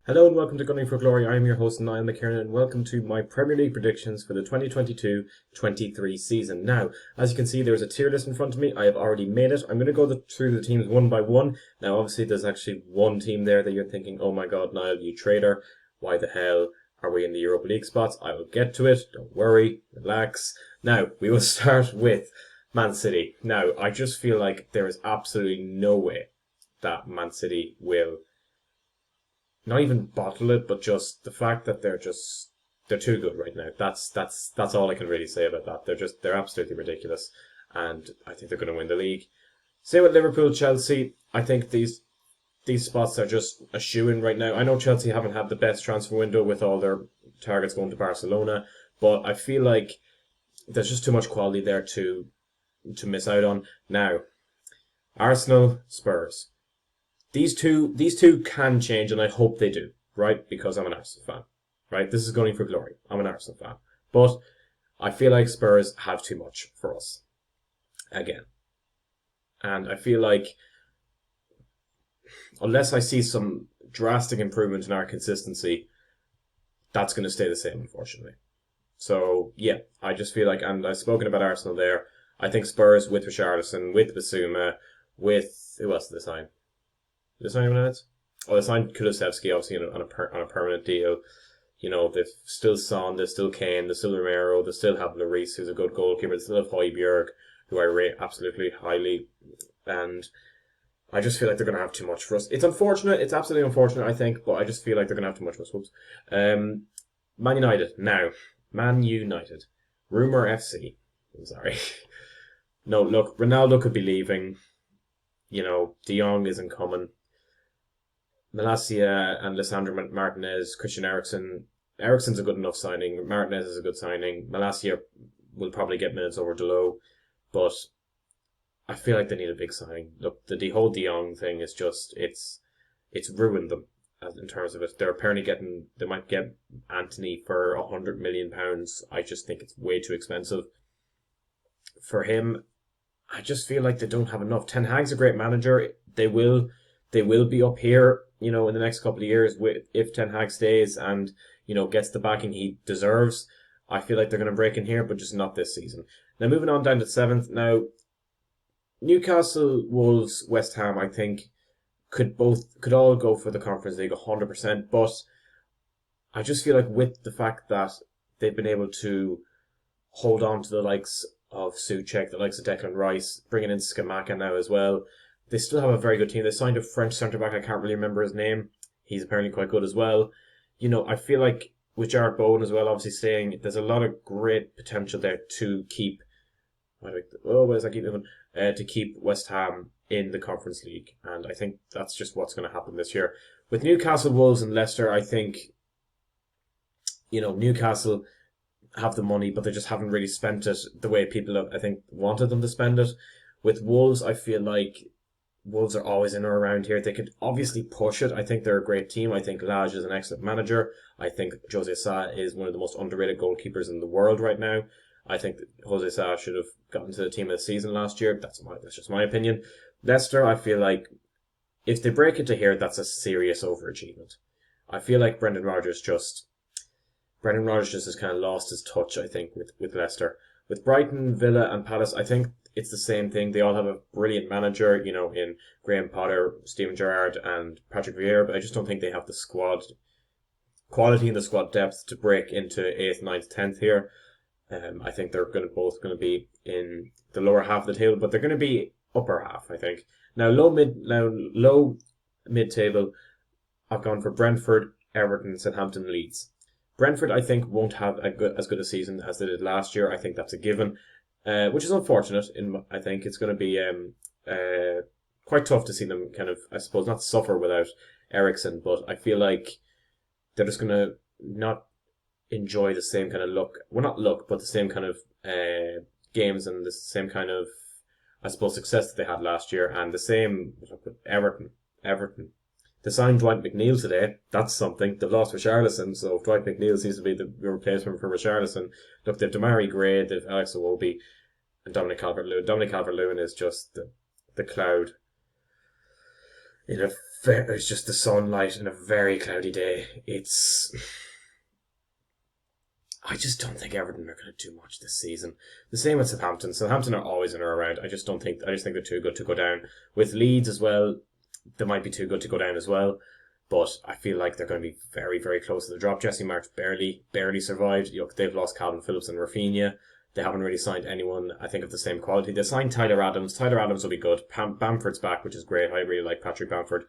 Hello and welcome to Gunning for Glory. I am your host Niall McKiernan and welcome to my Premier League predictions for the 2022-23 season. Now, as you can see, there's a tier list in front of me. I have already made it. I'm going to go through the teams one by one. Now, obviously, there's actually one team there that you're thinking, oh my god, Niall, you traitor. Why the hell are we in the Europa League spots? I will get to it. Don't worry. Relax. Now, we will start with Man City. Now, I just feel like there is absolutely no way that Man City will not even bottle it, but just the fact that they're too good right now. That's all I can really say about that. They're absolutely ridiculous, and I think they're going to win the league. Same with Liverpool, Chelsea. I think these spots are just a shoo-in right now. I know Chelsea haven't had the best transfer window with all their targets going to Barcelona, but I feel like there's just too much quality there to miss out on. Now, Arsenal, Spurs. These two can change, and I hope they do, right? Because I'm an Arsenal fan, right? This is Gunning for Glory. I'm an Arsenal fan. But I feel like Spurs have too much for us. Again. And I feel like unless I see some drastic improvement in our consistency, that's going to stay the same, unfortunately. So, yeah, I just feel like, and I've spoken about Arsenal there, I think Spurs with Richarlison, with Basuma, with, who else did they sign? Did they sign anyone else? Oh, they signed Kulusevski, obviously, on a permanent deal. You know, they've still Son, there's still Kane, there's still Romero, they still have Lloris, who's a good goalkeeper, they still have Højbjerg, who I rate absolutely highly. And I just feel like they're going to have too much for us. It's unfortunate, it's absolutely unfortunate, I think, but I just feel like they're going to have too much for us. Whoops. Man United. Now, Man United. Rumour FC. I'm sorry. No, look, Ronaldo could be leaving. You know, De Jong isn't coming. Malacia and Lisandro Martinez, Christian Eriksen. Eriksen's a good enough signing. Martinez is a good signing. Malacia will probably get minutes over Dalot, but I feel like they need a big signing. Look, the whole De Jong thing is just it's ruined them in terms of it. They're apparently they might get Anthony for £100 million. I just think it's way too expensive for him. I just feel like they don't have enough. Ten Hag's a great manager. They will be up here, you know, in the next couple of years if Ten Hag stays and, you know, gets the backing he deserves. I feel like they're going to break in here, but just not this season. Now, moving on down to 7th. Now, Newcastle, Wolves, West Ham, I think, could all go for the Conference League 100%, but I just feel like with the fact that they've been able to hold on to the likes of Souček, the likes of Declan Rice, bringing in Scamacca now as well, they still have a very good team. They signed a French centre-back, I can't really remember his name. He's apparently quite good as well. You know, I feel like with Jarrett Bowen as well, obviously staying, there's a lot of great potential there to keep, to keep West Ham in the Conference League. And I think that's just what's going to happen this year. With Newcastle, Wolves and Leicester, I think, you know, Newcastle have the money, but they just haven't really spent it the way people have, I think, wanted them to spend it. With Wolves, I feel like Wolves are always in or around here. They could obviously push it. I think they're a great team. I think Lage is an excellent manager. I think Jose Sa is one of the most underrated goalkeepers in the world right now. I think that Jose Sa should have gotten to the team of the season last year. That's just my opinion. Leicester, I feel like if they break it to here, that's a serious overachievement. I feel like Brendan Rodgers just has kind of lost his touch, I think, with Leicester. With Brighton, Villa and Palace, I think it's the same thing. They all have a brilliant manager, you know, in Graham Potter, Steven Gerrard and Patrick Vieira, but I just don't think they have the squad quality and the squad depth to break into 8th, 9th, 10th here. I think they're both going to be in the lower half of the table, but they're going to be upper half, I think. Now, low mid table, I've gone for Brentford, Everton, Southampton, Leeds. Brentford, I think, won't have as good a season as they did last year. I think that's a given, which is unfortunate. I think it's going to be quite tough to see them kind of, I suppose, not suffer without Eriksen, but I feel like they're just going to not enjoy the same kind of but the same kind of games and the same kind of, I suppose, success that they had last year. And the same with Everton. They signed Dwight McNeil today. That's something. They've lost Richarlison, so if Dwight McNeil seems to be the replacement for Richarlison, look, they've Damari Gray, they've Alex Iwobi, and Dominic Calvert-Lewin. Dominic Calvert-Lewin is just the cloud in a it's just the sunlight in a very cloudy day. I just don't think Everton are going to do much this season. The same with Southampton. Southampton are always in or around. I just think they're too good to go down. With Leeds as well, they might be too good to go down as well. But I feel like they're going to be very, very close to the drop. Jesse March barely survived. They've lost Calvin Phillips and Rafinha. They haven't really signed anyone, I think, of the same quality. They signed Tyler Adams. Tyler Adams will be good. Bamford's back, which is great. I really like Patrick Bamford.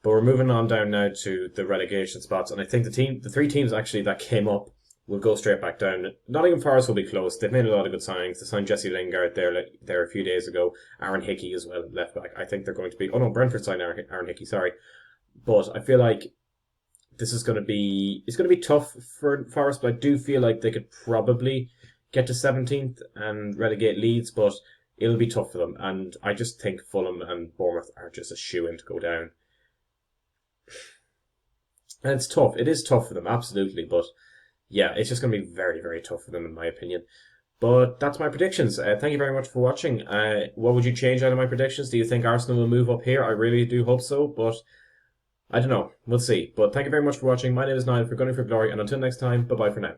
But we're moving on down now to the relegation spots. And I think the three teams actually that came up will go straight back down. Nottingham Forest will be close. They've made a lot of good signings. They signed Jesse Lingard there a few days ago. Aaron Hickey as well, left back. I think they're going to be... Oh no, Brentford signed Aaron Hickey, sorry. But I feel like this is going to be... It's going to be tough for Forest, but I do feel like they could probably get to 17th and relegate Leeds, but it'll be tough for them. And I just think Fulham and Bournemouth are just a shoo-in to go down. And it's tough. It is tough for them, absolutely, but yeah, it's just going to be very, very tough for them, in my opinion. But that's my predictions. Thank you very much for watching. What would you change out of my predictions? Do you think Arsenal will move up here? I really do hope so, but I don't know. We'll see. But thank you very much for watching. My name is Niall for Gunning for Glory, and until next time, bye-bye for now.